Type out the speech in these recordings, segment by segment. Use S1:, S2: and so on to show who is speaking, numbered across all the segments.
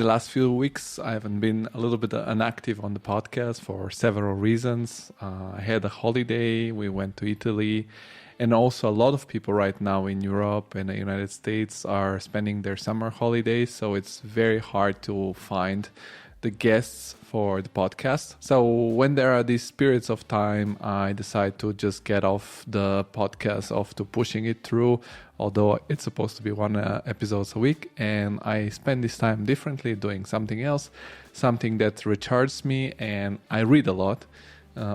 S1: the last few weeks, I haven't been a little bit inactive on the podcast for several reasons. I had a holiday, we went to Italy, and also a lot of people right now in Europe and the United States are spending their summer holidays, so it's very hard to find the guests for the podcast. So when there are these periods of time, I decide to just get off the podcast, off to pushing it through, although it's supposed to be one episodes a week, and I spend this time differently doing something else, something that recharges me, and I read a lot.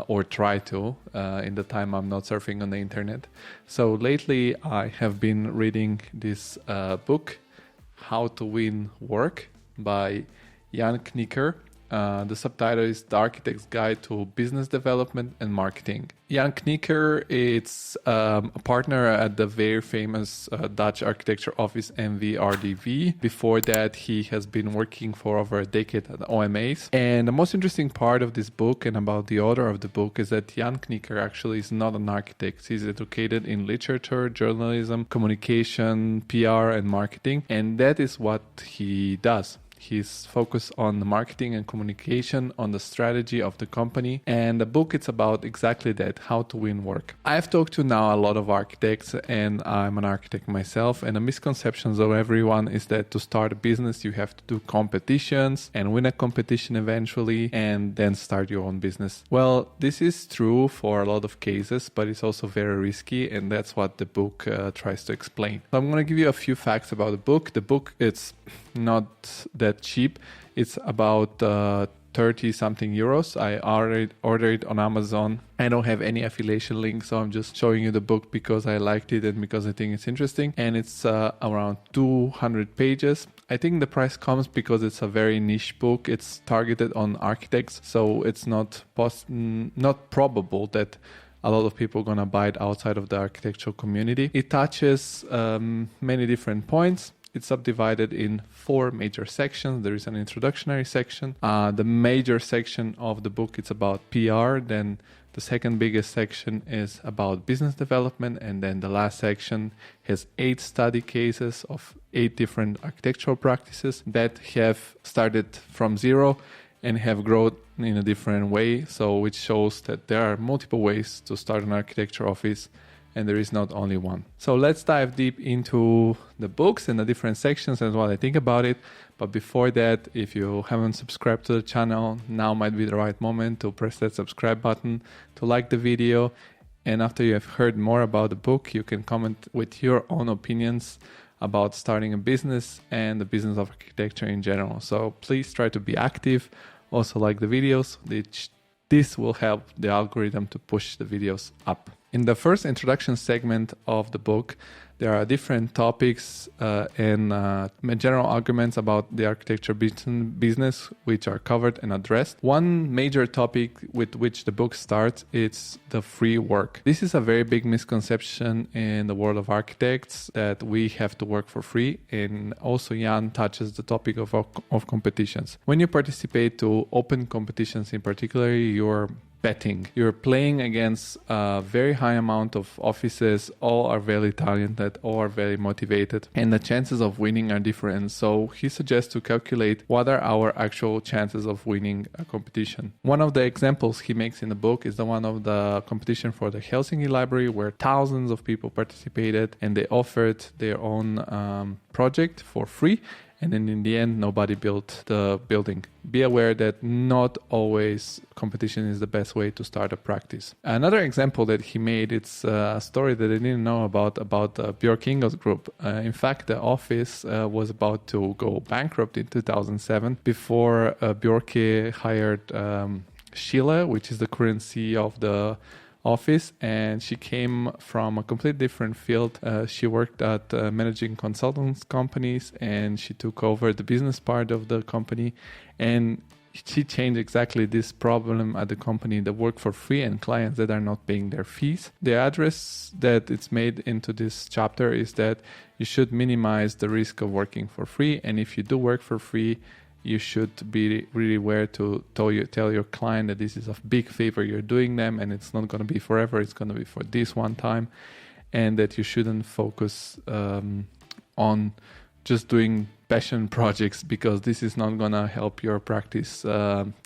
S1: Or try to in the time I'm not surfing on the internet. So lately I have been reading this book, How to Win Work by Knikker. The subtitle is The Architect's Guide to Business Development and Marketing. Knikker is a partner at the very famous Dutch architecture office MVRDV. Before that, he has been working for over a decade at OMAs. And the most interesting part of this book and about the author of the book is that Knikker actually is not an architect. He's educated in literature, journalism, communication, PR, and marketing. And that is what he does. He's focused on the marketing and communication, on the strategy of the company. And the book, it's about exactly that, how to win work. I've talked to now a lot of architects, and I'm an architect myself. And the misconceptions of everyone is that to start a business, you have to do competitions and win a competition eventually, and then start your own business. Well, this is true for a lot of cases, but it's also very risky. And that's what the book tries to explain. So I'm going to give you a few facts about the book. The book, it's not that cheap. It's about 30 something euros. I ordered it on Amazon. I don't have any affiliation link, so I'm just showing you the book because I liked it and because I think it's interesting. And it's around 200 pages. I think the price comes because it's a very niche book. It's targeted on architects, so it's not probable that a lot of people are going to buy it outside of the architectural community. It touches many different points. It's subdivided in 4 major sections. There is an introductory section. The major section of the book, it's about PR. Then the second biggest section is about business development. And then the last section has 8 study cases of 8 different architectural practices that have started from zero and have grown in a different way. So which shows that there are multiple ways to start an architecture office, and there is not only one. So let's dive deep into the books and the different sections and what I think about it. But before that, if you haven't subscribed to the channel, now might be the right moment to press that subscribe button, to like the video. And after you have heard more about the book, you can comment with your own opinions about starting a business and the business of architecture in general. So please try to be active. Also like the videos. This will help the algorithm to push the videos up. In the first introduction segment of the book, there are different topics and general arguments about the architecture business which are covered and addressed. One major topic with which the book starts is the free work. This is a very big misconception in the world of architects that we have to work for free. And also Jan touches the topic of competitions. When you participate to open competitions in particular, you're betting. You're playing against a very high amount of offices. All are very talented, all are very motivated, and the chances of winning are different. So he suggests to calculate what are our actual chances of winning a competition. One of the examples he makes in the book is the one of the competition for the Helsinki Library, where thousands of people participated and they offered their own project for free. And then in the end, nobody built the building. Be aware that not always competition is the best way to start a practice. Another example that he made, it's a story that I didn't know about Björk Ingels group. In fact, the office was about to go bankrupt in 2007 before Björk hired Sheila, which is the current CEO of the office, and she came from a completely different field. She worked at managing consultants companies, and she took over the business part of the company, and she changed exactly this problem at the company, the work for free and clients that are not paying their fees. The address that it's made into this chapter is that you should minimize the risk of working for free, and if you do work for free, you should be really aware to tell your client that this is a big favor you're doing them, and it's not going to be forever, it's going to be for this one time, and that you shouldn't focus on just doing passion projects, because this is not gonna help your practice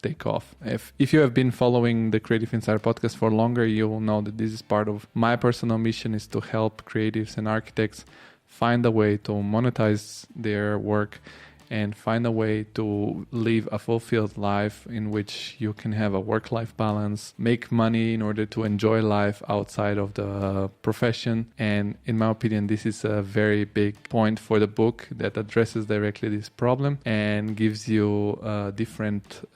S1: take off. If you have been following the Creative Insider podcast for longer, you will know that this is part of my personal mission, is to help creatives and architects find a way to monetize their work and find a way to live a fulfilled life in which you can have a work-life balance, make money in order to enjoy life outside of the profession. And in my opinion, this is a very big point for the book that addresses directly this problem and gives you different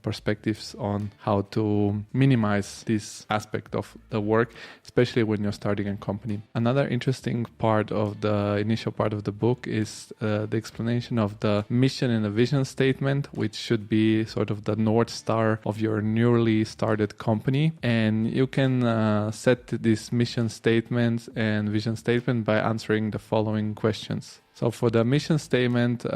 S1: perspectives on how to minimize this aspect of the work, especially when you're starting a company. Another interesting part of the initial part of the book is the explanation of the mission and a vision statement, which should be sort of the North Star of your newly started company. And you can set this mission statement and vision statement by answering the following questions. So for the mission statement,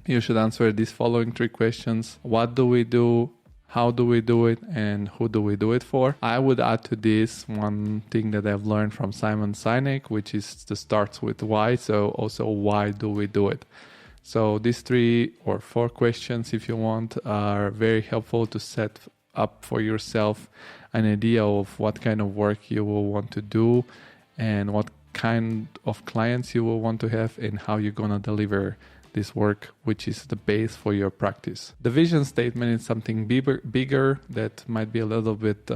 S1: you should answer these following 3 questions. What do we do? How do we do it? And who do we do it for? I would add to this one thing that I've learned from Simon Sinek, which is to start with why. So also, why do we do it? So these 3 or 4 questions, if you want, are very helpful to set up for yourself an idea of what kind of work you will want to do and what kind of clients you will want to have and how you're going to deliver this work, which is the base for your practice. The vision statement is something bigger that might be a little bit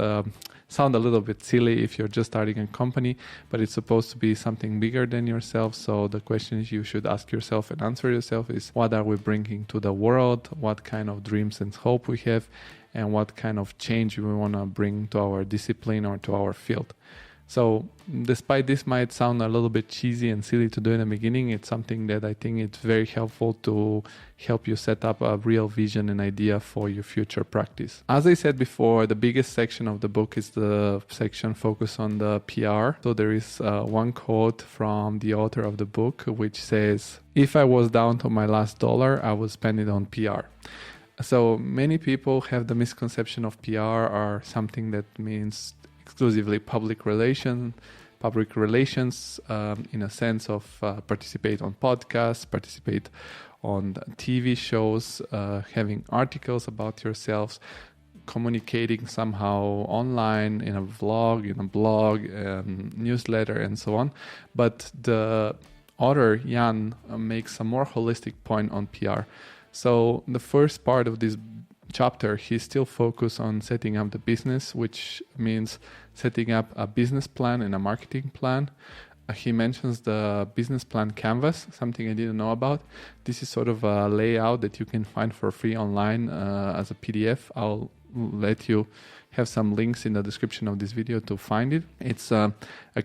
S1: sound a little bit silly if you're just starting a company, but it's supposed to be something bigger than yourself. So the questions you should ask yourself and answer yourself is, what are we bringing to the world? What kind of dreams and hope we have? And what kind of change we want to bring to our discipline or to our field? So despite this might sound a little bit cheesy and silly to do in the beginning, it's something that I think it's very helpful to help you set up a real vision and idea for your future practice. As I said before, the biggest section of the book is the section focused on the PR. So there is one quote from the author of the book, which says, "If I was down to my last dollar, I would spend it on PR." So many people have the misconception of PR are something that means exclusively public relations in a sense of participate on podcasts, participate on TV shows, having articles about yourselves, communicating somehow online, in a vlog, in a blog, newsletter, and so on. But the author, Jan, makes a more holistic point on PR. So the first part of this chapter, he still focused on setting up the business, which means setting up a business plan and a marketing plan. He mentions the business plan canvas, something I didn't know about. This is sort of a layout that you can find for free online as a PDF. I'll let you have some links in the description of this video to find it. It's a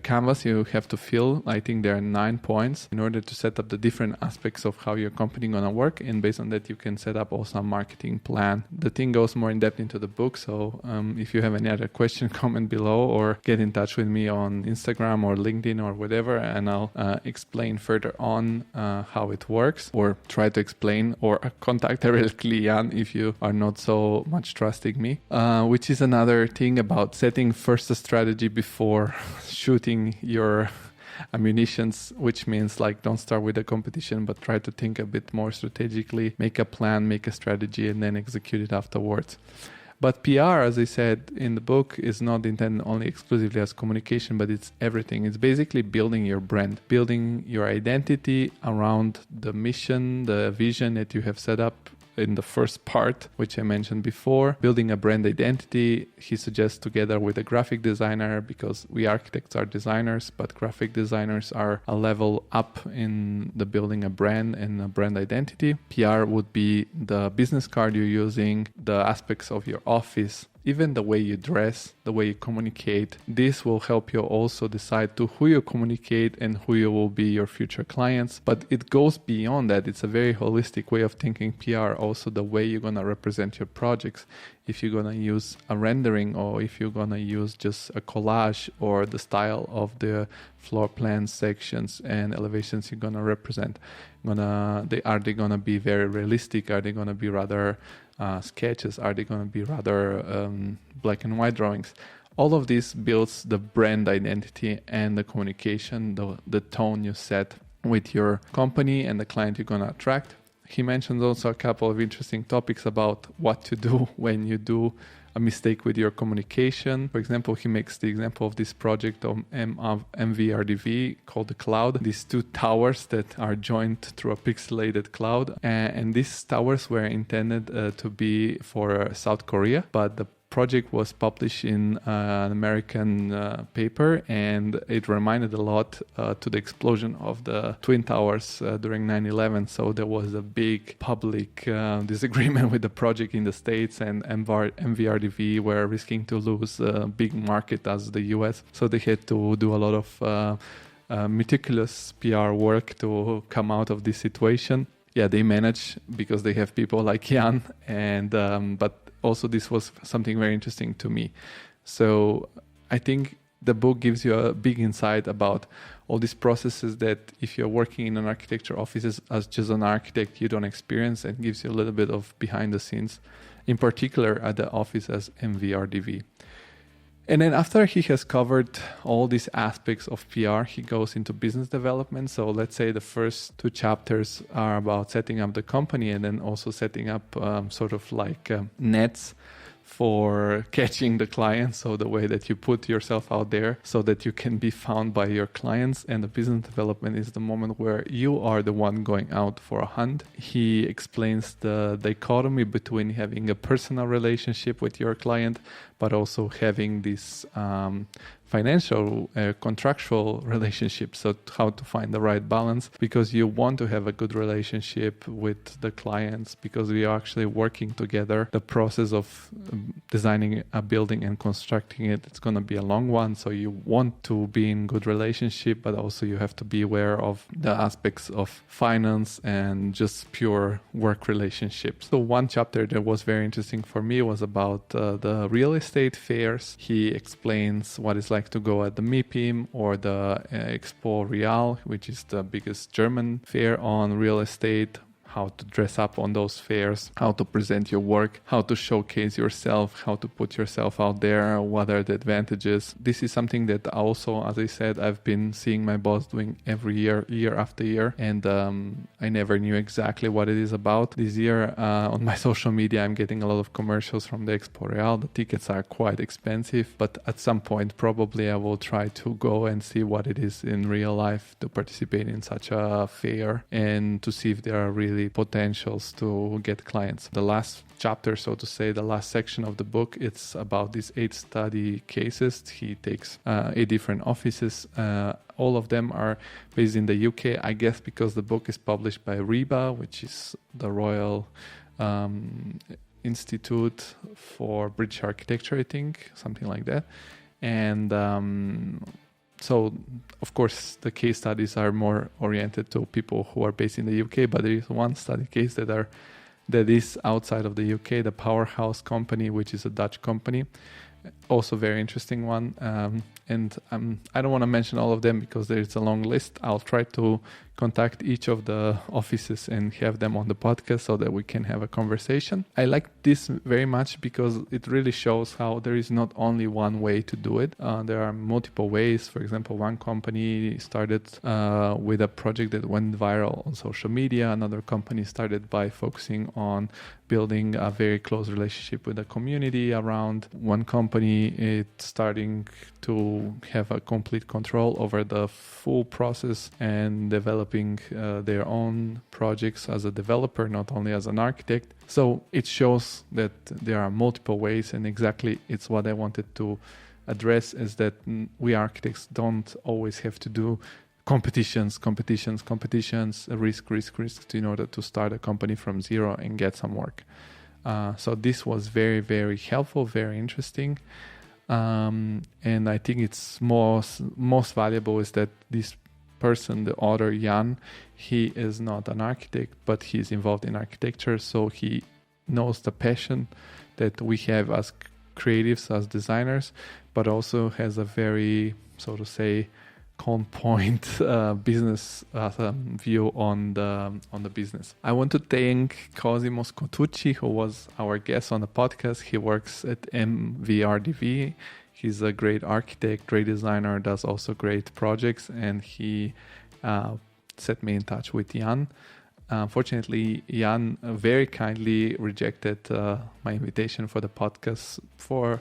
S1: canvas you have to fill. I think there are 9 points in order to set up the different aspects of how your company gonna work, and based on that you can set up also a marketing plan. The thing goes more in depth into the book, so if you have any other question, comment below or get in touch with me on Instagram or LinkedIn or whatever, and I'll explain further on how it works, or try to explain, or contact directly Jan if you are not so much trusting me, which is another thing about setting first a strategy before shooting your ammunitions, which means like don't start with a competition, but try to think a bit more strategically, make a plan, make a strategy, and then execute it afterwards. But PR, as I said in the book, is not intended only exclusively as communication, but it's everything. It's basically building your brand, building your identity around the mission, the vision that you have set up in the first part, which I mentioned before. Building a brand identity, he suggests, together with a graphic designer, because we architects are designers, but graphic designers are a level up in the building a brand and a brand identity. PR would be the business card you're using, the aspects of your office, even the way you dress, the way you communicate. This will help you also decide to who you communicate and who you will be your future clients. But it goes beyond that. It's a very holistic way of thinking PR, also the way you're going to represent your projects. If you're going to use a rendering, or if you're going to use just a collage, or the style of the floor plan sections and elevations you're going to represent. Are they going to be very realistic? Are they going to be rather sketches? Are they going to be rather black and white drawings? All of this builds the brand identity and the communication, the tone you set with your company and the client you're going to attract. he mentioned also a couple of interesting topics about what to do when you do a mistake with your communication. For example, he makes the example of this project of MVRDV called the cloud. These two towers that are joined through a pixelated cloud. And these towers were intended to be for South Korea, but the project was published in an American paper, and it reminded a lot to the explosion of the Twin Towers during 9/11. So there was a big public disagreement with the project in the States, and MVRDV were risking to lose a big market as the US. So they had to do a lot of meticulous PR work to come out of this situation. Yeah, they managed because they have people like Jan, and but also this was something very interesting to me. So I think the book gives you a big insight about all these processes that if you're working in an architecture office as just an architect, you don't experience, and gives you a little bit of behind the scenes, in particular at the office as MVRDV. And then after he has covered all these aspects of PR, he goes into business development. So let's say the first 2 chapters are about setting up the company, and then also setting up sort of like nets for catching the clients. So the way that you put yourself out there so that you can be found by your clients. And the business development is the moment where you are the one going out for a hunt. He explains the dichotomy between having a personal relationship with your client, but also having this financial, contractual relationship. So how to find the right balance, because you want to have a good relationship with the clients, because we are actually working together. The process of designing a building and constructing it, it's going to be a long one. So you want to be in good relationship, but also you have to be aware of the aspects of finance and just pure work relationships. So one chapter that was very interesting for me was about the real estate fairs. He explains what it's like to go at the MIPIM or the Expo Real, which is the biggest German fair on real estate, how to dress up on those fairs, how to present your work, how to showcase yourself, how to put yourself out there, what are the advantages. This is something that also, as I said, I've been seeing my boss doing every year, year after year, and I never knew exactly what it is about. This year on my social media, I'm getting a lot of commercials from the Expo Real. The tickets are quite expensive, but at some point probably I will try to go and see what it is in real life to participate in such a fair and to see if there are really potentials to get clients. The last chapter, so to say, the last section of the book, it's about these 8 study cases. He takes 8 different offices. All of them are based in the UK, I guess, because the book is published by RIBA, which is the Royal Institute for British Architecture, I think, something like that. And so, of course, the case studies are more oriented to people who are based in the UK, but there is one study case that is outside of the UK, the Powerhouse company, which is a Dutch company. Also very interesting one. And I don't want to mention all of them because there's a long list. I'll try to contact each of the offices and have them on the podcast so that we can have a conversation. I like this very much because it really shows how there is not only one way to do it. There are multiple ways. For example, one company started with a project that went viral on social media. Another company started by focusing on building a very close relationship with the community around. One company is starting to have a complete control over the full process and developing their own projects as a developer, not only as an architect. So it shows that there are multiple ways, and exactly it's what I wanted to address, is that we architects don't always have to do competitions, risk in order to start a company from zero and get some work. So this was very, very helpful, very interesting. And I think it's most valuable is that this person, the author Jan, he is not an architect, but he's involved in architecture. So he knows the passion that we have as creatives, as designers, but also has a very, so to say, calm point business view on the business. I want to thank Cosimo Scotucci, who was our guest on the podcast. He works at MVRDV. He's a great architect, great designer, does also great projects, and he set me in touch with Jan. Unfortunately, Jan very kindly rejected my invitation for the podcast for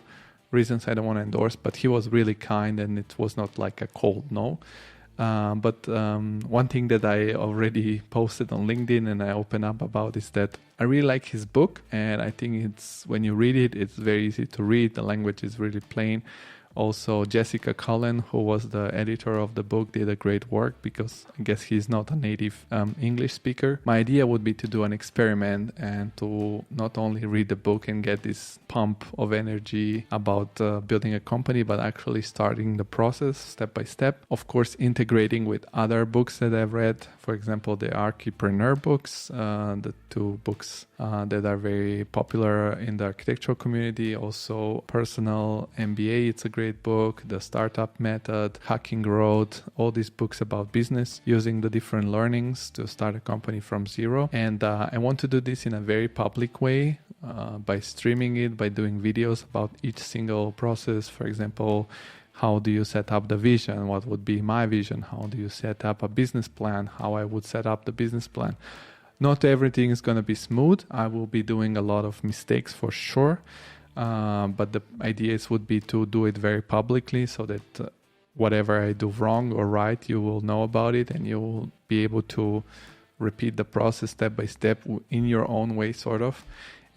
S1: reasons I don't want to endorse, but he was really kind and it was not like a cold no. But one thing that I already posted on LinkedIn and I open up about is that I really like his book, and I think it's, when you read it, it's very easy to read. The language is really plain. Also, Jessica Cullen, who was the editor of the book, did a great work because I guess he's not a native English speaker. My idea would be to do an experiment and to not only read the book and get this pump of energy about building a company, but actually starting the process step by step. Of course, integrating with other books that I've read. For example, the Archipreneur books, the two books that are very popular in the architectural community. Also, Personal MBA, it's a great book. The Startup Method, Hacking Growth, all these books about business, using the different learnings to start a company from zero. And I want to do this in a very public way by streaming it, by doing videos about each single process. For example, how do you set up the vision? What would be my vision? How do you set up a business plan? How I would set up the business plan. Not everything is going to be smooth. I will be doing a lot of mistakes for sure. But the ideas would be to do it very publicly so that whatever I do wrong or right, you will know about it and you will be able to repeat the process step by step in your own way, sort of.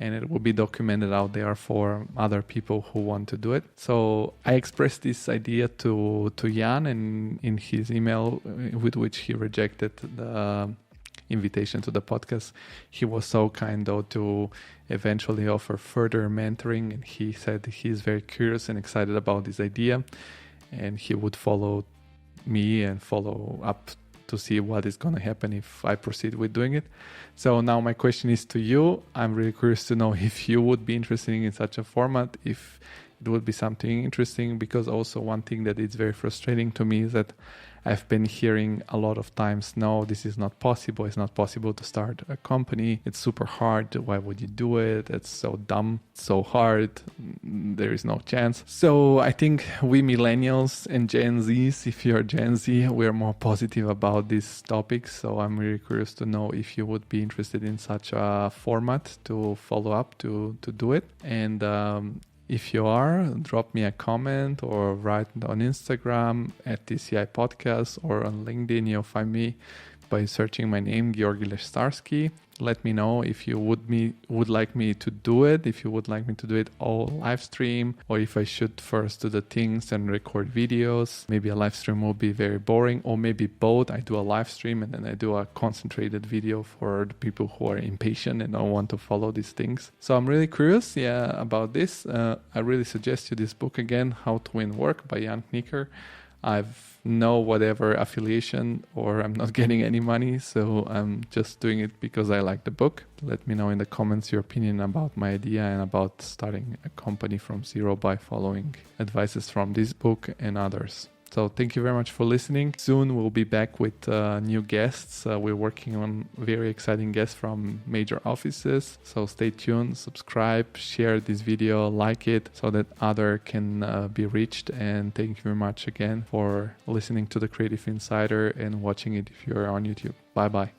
S1: And it will be documented out there for other people who want to do it. So I expressed this idea to Jan, and in his email with which he rejected the invitation to the podcast, he was so kind though to eventually offer further mentoring, and he said he's very curious and excited about this idea, and he would follow me and follow up to see what is going to happen if I proceed with doing it. So now my question is to you. I'm really curious to know if you would be interested in such a format, if it would be something interesting, because also one thing that is very frustrating to me is that I've been hearing a lot of times, no, this is not possible. It's not possible to start a company. It's super hard. Why would you do it? It's so dumb, so hard. There is no chance. So I think we millennials and Gen Zs, if you're Gen Z, we're more positive about these topics. So I'm really curious to know if you would be interested in such a format to follow up, to do it. And if you are, drop me a comment or write on Instagram at TCI Podcast, or on LinkedIn. You'll find me by searching my name, Georgi Lechtarski. Let me know if you would like me to do it, if you would like me to do it all live stream, or if I should first do the things and record videos. Maybe a live stream will be very boring, or maybe both. I do a live stream and then I do a concentrated video for the people who are impatient and don't want to follow these things. So I'm really curious, about this. I really suggest you this book again, How to Win Work by Jan Knikker. I've no whatever affiliation, or I'm not getting any money, so I'm just doing it because I like the book. Let me know in the comments your opinion about my idea and about starting a company from zero by following advices from this book and others. So thank you very much for listening. Soon we'll be back with new guests. We're working on very exciting guests from major offices. So stay tuned, subscribe, share this video, like it so that other can be reached. And thank you very much again for listening to The Creative Insider and watching it if you're on YouTube. Bye-bye.